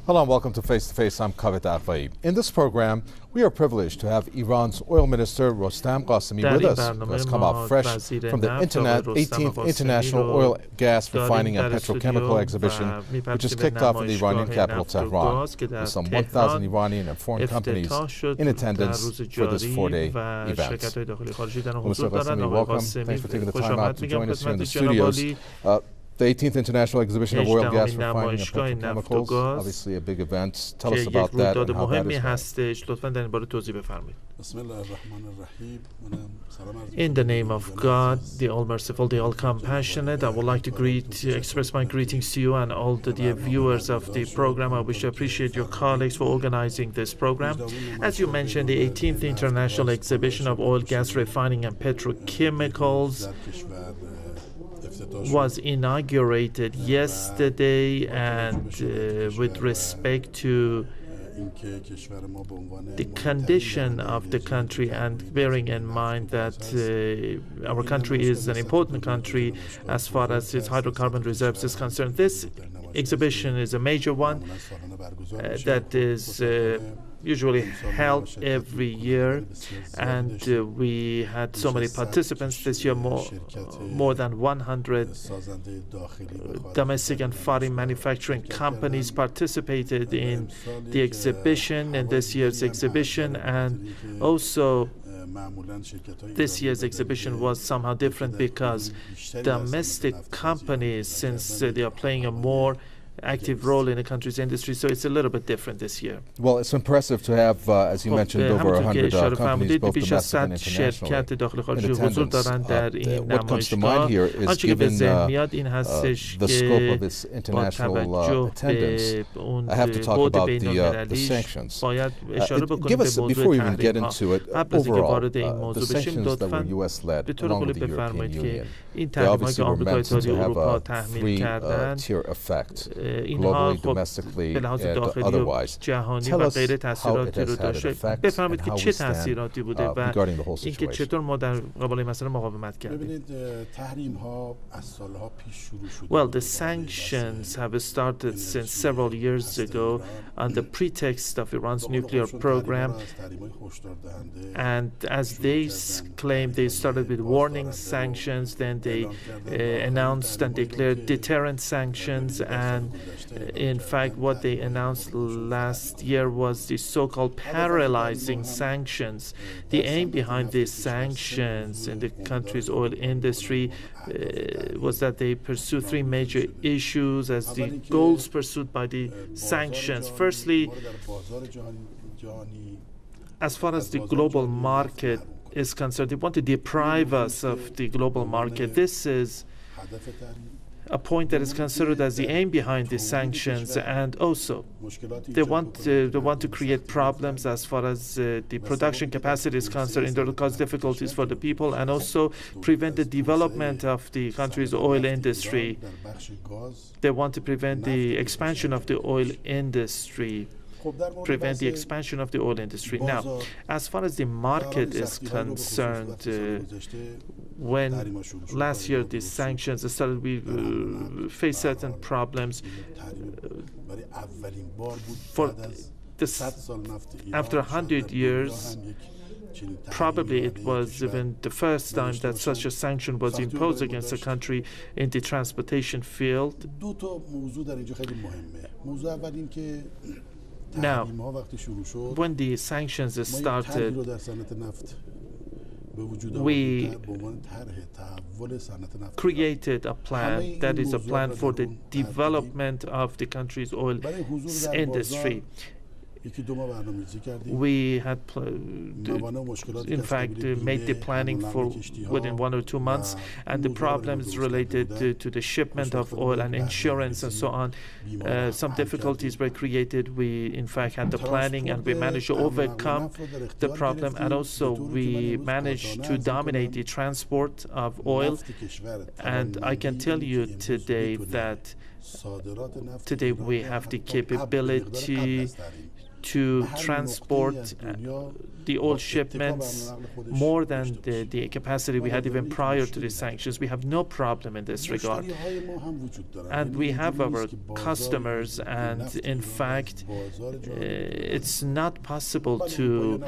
Hello and welcome to Face to Face. I'm Kavit Afai. In this program, we are privileged to have Iran's Oil Minister Rostam Qasemi with us, who has come out fresh from the 18th International Oil, Gas, Refining and Petrochemical Exhibition, which is kicked off in the Iranian capital Tehran, with some 1,000 Iranian and foreign companies in attendance for this four-day event. Mr. Qasemi, welcome. Thanks for taking the time out to join us here in the studios. The 18th International Exhibition of Oil, Gas, Refining and Petrochemicals, obviously a big event. Tell us about that and how that is going. In the name of God, the All-Merciful, the All-Compassionate, I would like to express my greetings to you and all the dear viewers of the program. I wish to appreciate your colleagues for organizing this program. As you mentioned, the 18th International Exhibition of Oil, Gas, Refining and Petrochemicals was inaugurated yesterday, and with respect to the condition of the country, and bearing in mind that our country is an important country as far as its hydrocarbon reserves is concerned, this exhibition is a major one that is usually held every year, and we had so many participants this year. More than 100 domestic and foreign manufacturing companies participated in the exhibition, in this year's exhibition, and also this year's exhibition was somehow different because domestic companies, since they are playing a more active role in the country's industry, so it's a little bit different this year. Well, it's impressive to have, as you mentioned, over 100 companies, both domestic and international, in attendance. What comes to mind here is, given the scope of this international attendance, I have to talk about the sanctions. Give us, before we even get into it, overall, the sanctions that were U.S.-led along with the European Union, they obviously were meant to have a three-tier effect, globally, domestically, and otherwise. Tell us how it has had an effect and how we stand regarding the whole situation. Well, the sanctions have started since several years ago on the pretext of Iran's nuclear program, and as they claim, they started with warning sanctions, then they announced and declared deterrent sanctions, and in fact what they announced last year was the so-called paralyzing sanctions. The aim behind these sanctions in the country's oil industry was that they pursue three major issues as the goals pursued by the sanctions. Firstly, as far as the global market is concerned, they want to deprive us of the global market. This is a point that is considered as the aim behind the sanctions, and also they want to create problems as far as the production capacity is concerned, in order to cause difficulties for the people, and also prevent the development of the country's oil industry. They want to prevent the expansion of the oil industry. Now, as far as the market is concerned, when last year the sanctions started, we faced certain problems. After 100 years, probably it was even the first time that such a sanction was imposed against a country in the transportation field. Now, when the sanctions started, we created a plan, that is a plan for the development of the country's oil industry. We had, in fact, made the planning for within 1 or 2 months, and the problems related to the shipment of oil and insurance and so on, some difficulties were created. We, in fact, had the planning, and we managed to overcome the problem, and also we managed to dominate the transport of oil. And I can tell you today that today we have the capability to transport the oil shipments more than the capacity we had even prior to the sanctions. We have no problem in this regard. And we have our customers, and in fact, it's not possible to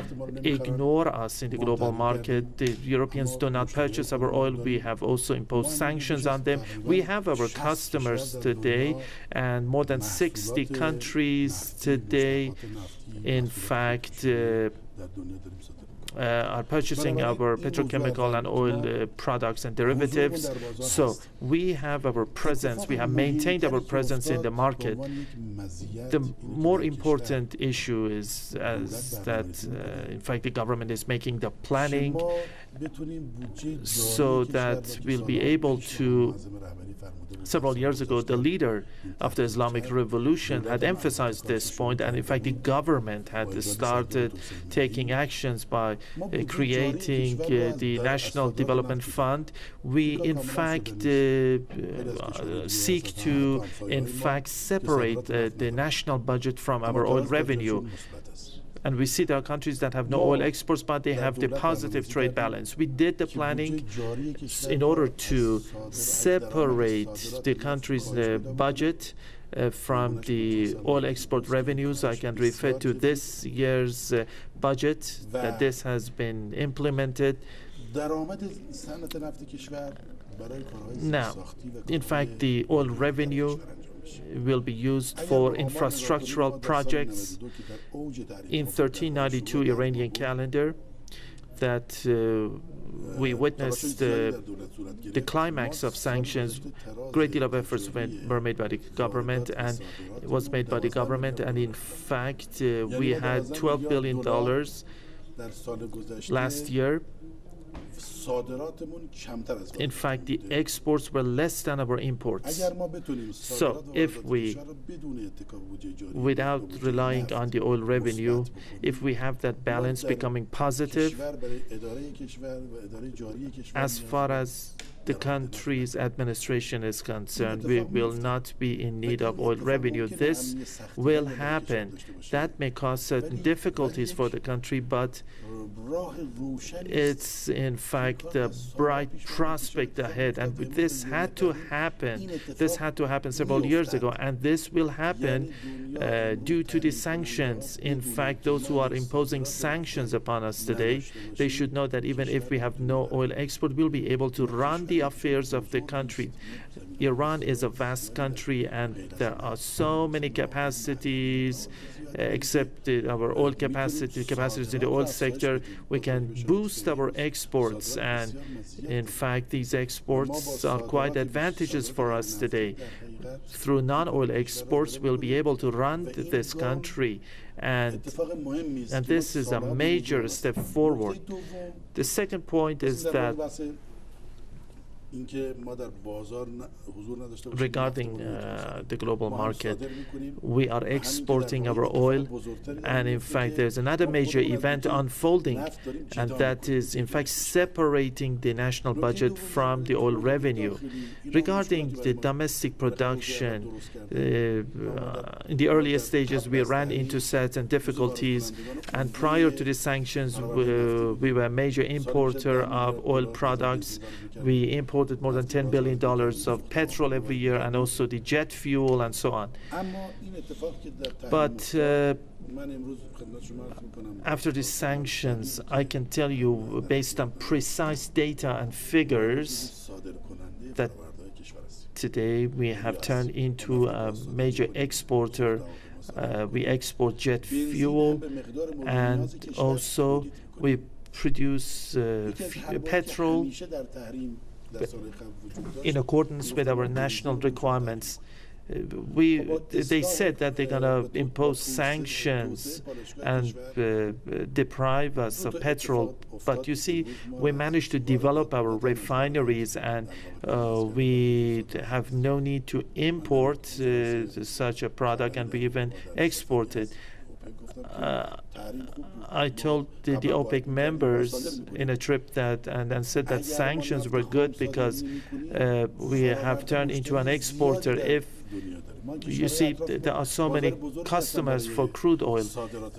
ignore us in the global market. The Europeans do not purchase our oil. We have also imposed sanctions on them. We have our customers today, and more than 60 countries today, in fact, are purchasing our petrochemical and oil products and derivatives. So we have our presence, we have maintained our presence in the market. The more important issue is that, in fact, the government is making the planning so that we'll be able to. Several years ago, the leader of the Islamic Revolution had emphasized this point, and in fact, the government had started taking actions by creating the National Development Fund. We, in fact, seek to, in fact, separate the national budget from our oil revenue. And we see there are countries that have no oil exports, but they have the positive trade balance. We did the planning in order to separate the country's budget from the oil export revenues. I can refer to this year's budget that this has been implemented. Now, in fact, the oil revenue will be used for infrastructural projects in 1392 Iranian calendar that we witnessed the climax of sanctions. Great deal of efforts were made by the government, and it was made by the government, and in fact we had $12 billion last year. In fact, the exports were less than our imports. So if we, without relying on the oil revenue, if we have that balance becoming positive, as far as the country's administration is concerned, we will not be in need of oil revenue. This will happen. That may cause certain difficulties for the country, but it's in fact a bright prospect ahead. And this had to happen. This had to happen several years ago, and this will happen due to the sanctions. In fact, those who are imposing sanctions upon us today, they should know that even if we have no oil export, we'll be able to run the affairs of the country. Iran is a vast country, and there are so many capacities, except our oil capacities in the oil sector. We can boost our exports, and in fact, these exports are quite advantageous for us today. Through non-oil exports, we'll be able to run this country, and this is a major step forward. The second point is that regarding the global market, we are exporting our oil, and in fact there's another major event unfolding, and that is in fact separating the national budget from the oil revenue. Regarding the domestic production, in the earliest stages we ran into certain difficulties, and prior to the sanctions we were a major importer of oil products. We imported more than $10 billion of petrol every year, and also the jet fuel and so on. But after the sanctions, I can tell you, based on precise data and figures, that today we have turned into a major exporter. We export jet fuel, and also we produce petrol in accordance with our national requirements. They said that they're going to impose sanctions and deprive us of petrol, but you see, we managed to develop our refineries, and we have no need to import such a product, and we even export it. I told the OPEC members in a trip that, and said that sanctions were good because we have turned into an exporter. If you see, there are so many customers for crude oil,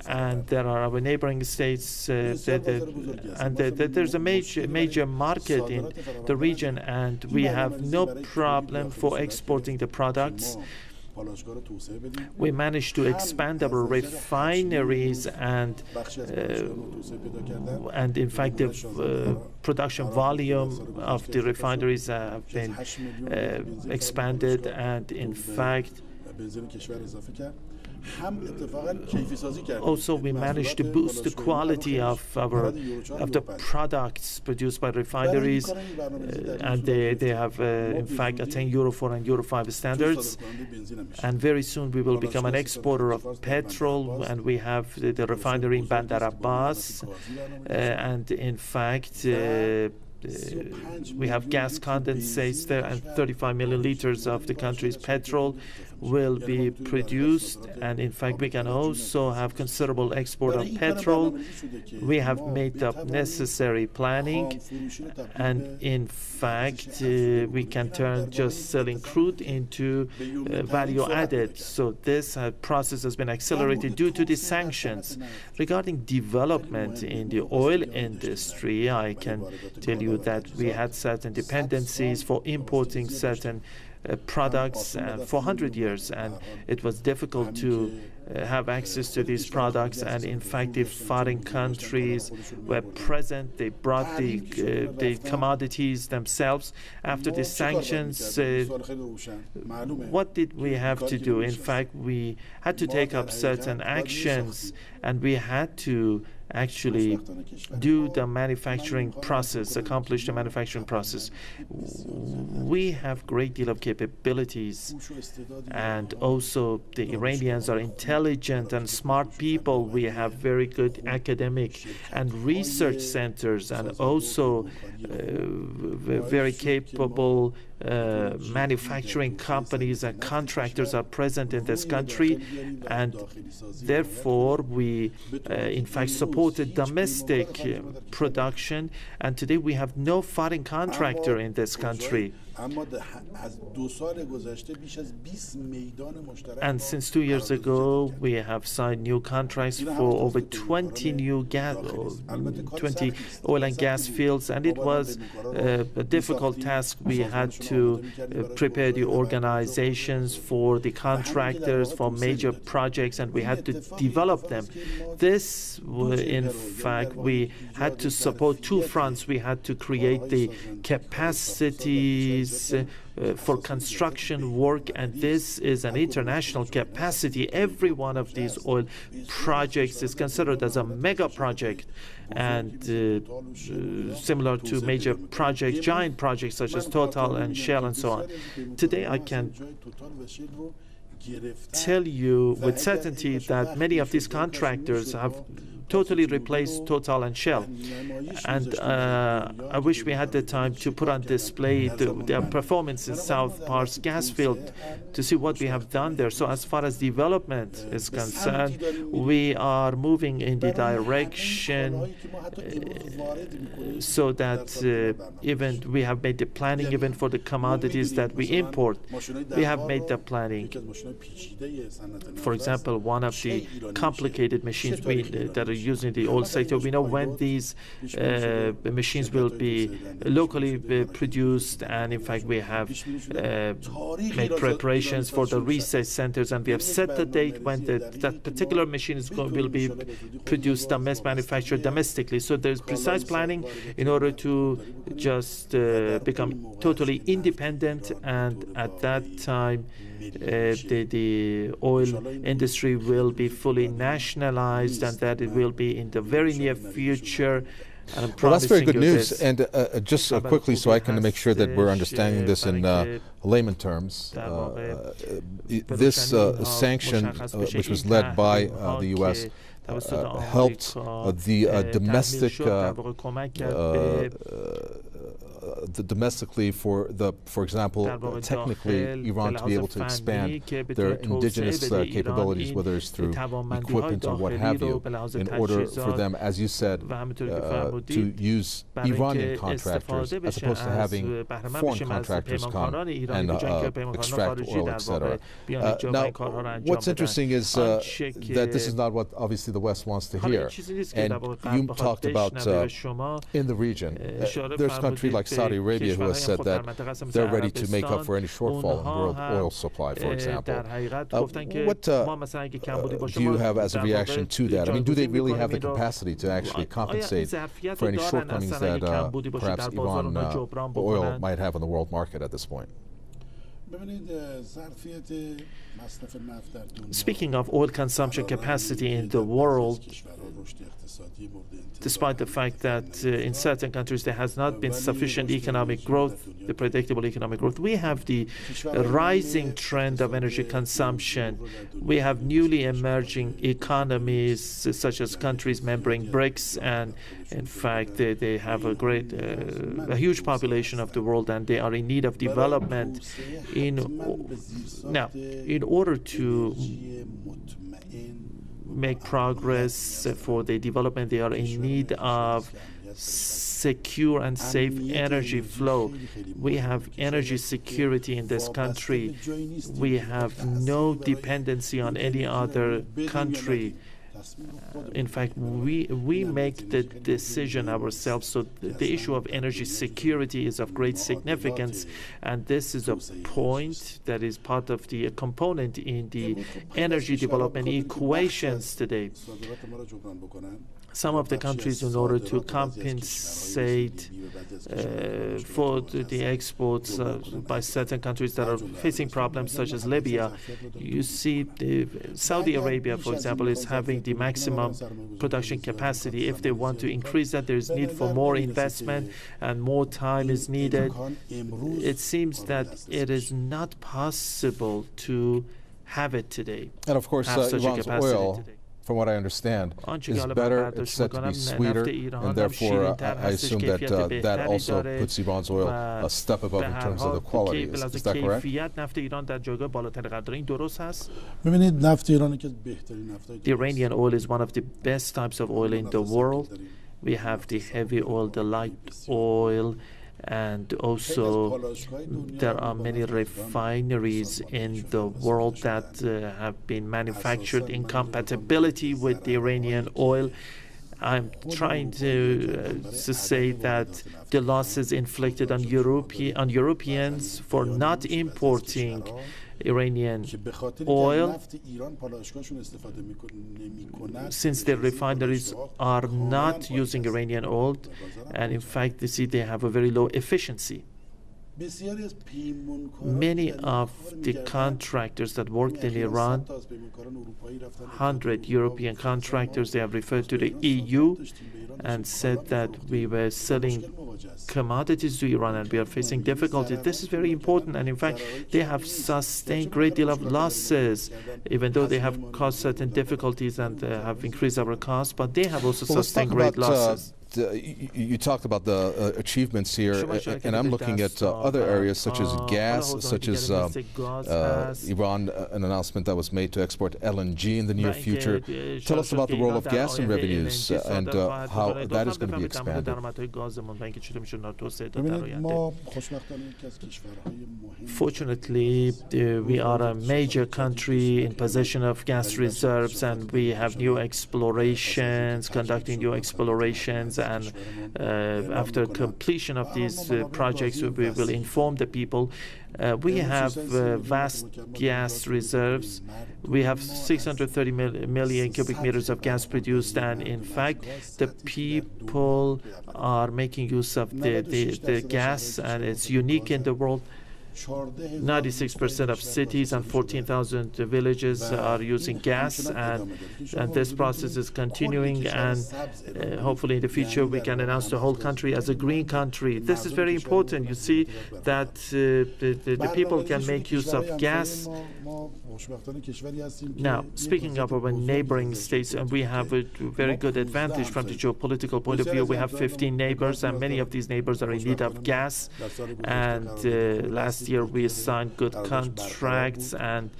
and there are our neighboring states, and there's a major market in the region, and we have no problem for exporting the products. We managed to expand our refineries, and in fact the production volume of the refineries have been expanded, and in fact also we managed to boost the quality of the products produced by refineries, and they have in fact attained Euro 4 and Euro 5 standards, and very soon we will become an exporter of petrol, and we have the refinery in Bandar Abbas, and in fact we have gas condensates there, and 35 million liters of the country's petrol will be produced, and in fact we can also have considerable export of petrol. We have made up necessary planning, and in fact we can turn just selling crude into value added. So this process has been accelerated due to the sanctions. Regarding development in the oil industry, I can tell you that we had certain dependencies for importing certain products for 100 years, and it was difficult to have access to these products, and in fact if foreign countries were present, they brought the commodities themselves. After the sanctions, what did we have to do? In fact, we had to take up certain actions, and we had to actually do the manufacturing process, accomplish the manufacturing process. We have great deal of capabilities, and also the Iranians are intelligent and smart people. We have very good academic and research centers, and also very capable manufacturing companies and contractors are present in this country, and therefore we in fact supported domestic production, and today we have no foreign contractor in this country. And since 2 years ago, we have signed new contracts for over 20 new 20 oil and gas fields, and it was a difficult task. We had to prepare the organizations for the contractors for major projects, and we had to develop them. This, in fact, we had to support two fronts. We had to create the capacities for construction work, and this is an international capacity. Every one of these oil projects is considered as a mega project, and similar to major projects, giant projects such as Total and Shell and so on. Today I can tell you with certainty that many of these contractors have totally replaced Total and Shell, and I wish we had the time to put on display their performance in South Pars gas field to see what we have done there. So as far as development is concerned, we are moving in the direction so that even we have made the planning even for the commodities that we import. We have made the planning. For example, one of the complicated machines that are used in the oil sector, we know when these machines will be locally produced, and in fact we have made preparations for the research centers, and we have set the date when that particular machine will be produced, manufactured domestically. So there's precise planning in order to just become totally independent, and at that time the oil industry will be fully nationalized, and that it will be in the very near future. Well, that's very good news. And just quickly, so I can make sure that we're understanding this in layman terms, this sanction, which was led by the U.S., helped the domestic domestically for example, technically Iran to be able to expand their indigenous capabilities, whether it's through equipment or what have you, in order for them, as you said, to use Iranian contractors as opposed to having foreign contractors come and extract oil, etc. Now, what's interesting is that this is not what obviously the West wants to hear. And you talked about in the region, there's a country like Saudi Arabia who has said that they're ready to make up for any shortfall in world oil supply, for example. What do you have as a reaction to that? I mean, do they really have the capacity to actually compensate for any shortcomings that perhaps Iran oil might have on the world market at this point? Speaking of oil consumption capacity in the world, despite the fact that in certain countries there has not been sufficient economic growth, the predictable economic growth, we have the rising trend of energy consumption. We have newly emerging economies such as countries membering BRICS, and in fact they have a huge population of the world, and they are in need of development. Now, in order to make progress for the development, they are in need of secure and safe energy flow. We have energy security in this country. We have no dependency on any other country. In fact, we make the decision ourselves. So the issue of energy security is of great significance, and this is a point that is part of the component in the energy development equations today. Some of the countries, in order to compensate for the exports by certain countries that are facing problems, such as Libya, you see Saudi Arabia, for example, is having the maximum production capacity. If they want to increase that, there is need for more investment and more time is needed. It seems that it is not possible to have it today. And of course, Iran's oil, today, from what I understand, is better. It's said to be sweeter, and therefore I assume that that also puts Iran's oil a step above in terms of the quality. Is that correct? The Iranian oil is one of the best types of oil in the world. We have the heavy oil, the light oil, and also there are many refineries in the world that have been manufactured in compatibility with the Iranian oil. I'm trying to say that the losses inflicted on Europeans for not importing Iranian oil, since their refineries are not using Iranian oil, and in fact, you see, they have a very low efficiency. Many of the contractors that worked in Iran, 100 European contractors, they have referred to the EU and said that we were selling commodities to Iran and we are facing difficulties. This is very important, and in fact, they have sustained a great deal of losses, even though they have caused certain difficulties and have increased our costs, but they have also sustained great losses. You talked about the achievements here, and I'm looking at other areas such as gas, such as Iran, an announcement that was made to export LNG in the near future. Tell us about the role of gas in revenues and how that is going to be expanded. Fortunately, we are a major country in possession of gas reserves, and we have new explorations, conducting new explorations, and after completion of these projects, we will inform the people. We have vast gas reserves. We have 630 million cubic meters of gas produced, and in fact, the people are making use of the gas, and it's unique in the world. 96% of cities and 14,000 villages are using gas, and this process is continuing, and hopefully in the future we can announce the whole country as a green country. This is very important. You see that the people can make use of gas. Now, speaking of our neighboring states, and we have a very good advantage from the geopolitical point of view. We have 15 neighbors, and many of these neighbors are in need of gas. And last year we signed good contracts, and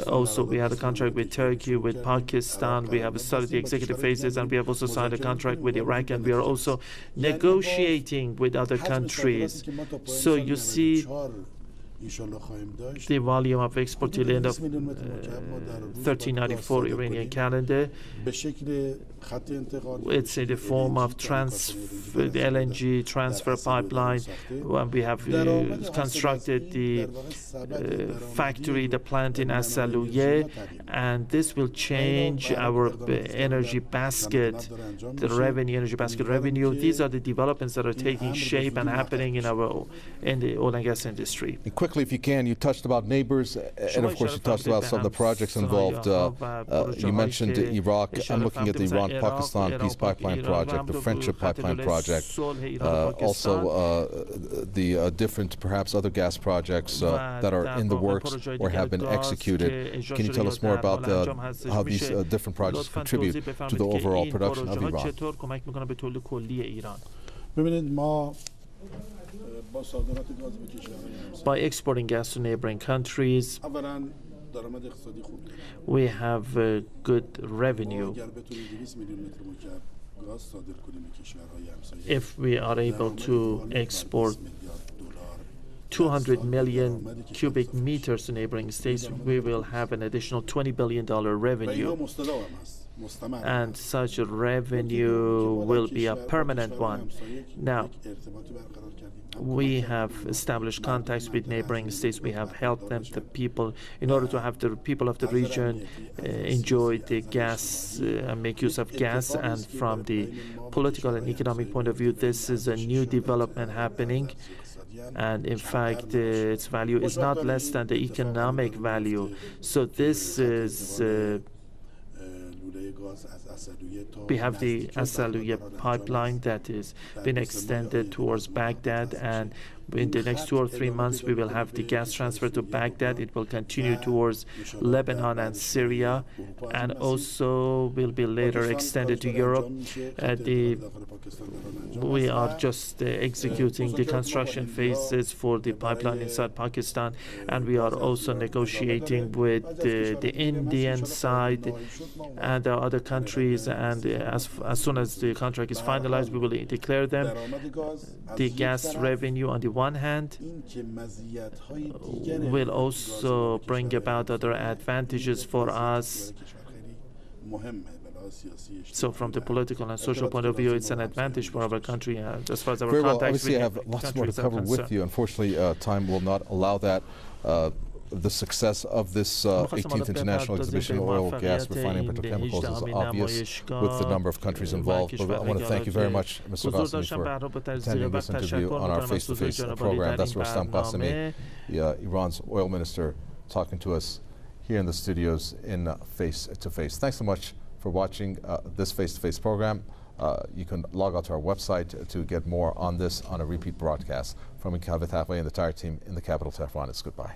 also we had a contract with Turkey, with Pakistan. We have started the executive phases, and we have also signed a contract with Iraq, and we are also negotiating with other countries. So you see the volume of export till the end of 1394 Iranian calendar. It's in the form of the LNG transfer pipeline. When we have constructed the factory, the plant in Asaluye, and this will change our energy basket, the energy basket revenue. These are the developments that are taking shape and happening in the oil and gas industry. And quickly, if you can, you touched about neighbors, and of course you touched about some of the projects involved. You mentioned Iraq. I'm looking at the Iran-Pakistan Peace Pipeline Project, the Friendship Pipeline Project, also the different, perhaps other gas projects that are in the works or have been executed. Can you tell us more about how these different projects contribute to the overall production of Iran? By exporting gas to neighboring countries, we have good revenue. If we are able to export 200 million cubic meters to neighboring states, we will have an additional $20 billion revenue. And such a revenue will be a permanent one. Now, we have established contacts with neighboring states. We have helped them, the people, in order to have the people of the region enjoy the gas and make use of gas. And from the political and economic point of view, this is a new development happening. And in fact, its value is not less than the economic value. So this is we have the Asaluye pipeline that is been extended towards Baghdad, and in the next 2 or 3 months we will have the gas transfer to Baghdad. It will continue towards Lebanon and Syria, and also will be later extended to Europe. We are just executing the construction phases for the pipeline inside Pakistan, and we are also negotiating with the Indian side and the other countries, and as soon as the contract is finalized, we will declare them. The gas revenue on the one hand will also bring about other advantages for us. So from the political and social point of view, it's an advantage for our country as far as our contacts. Obviously, I have lots more to cover with you. Unfortunately, time will not allow that. The success of this 18th International Exhibition of Oil, Gas, Refining, and Petrochemicals is obvious with the number of countries involved. But I want to thank you very much, Mr. Qasemi, for attending this interview on our face-to-face program. That's Rustam Qasemi, Iran's oil minister, talking to us here in the studios in face-to-face. Thanks so much for watching this face-to-face program. You can log out to our website to get more on this on a repeat broadcast. From Kaveh Taqwi and the entire team in the capital, Tehran, it's goodbye.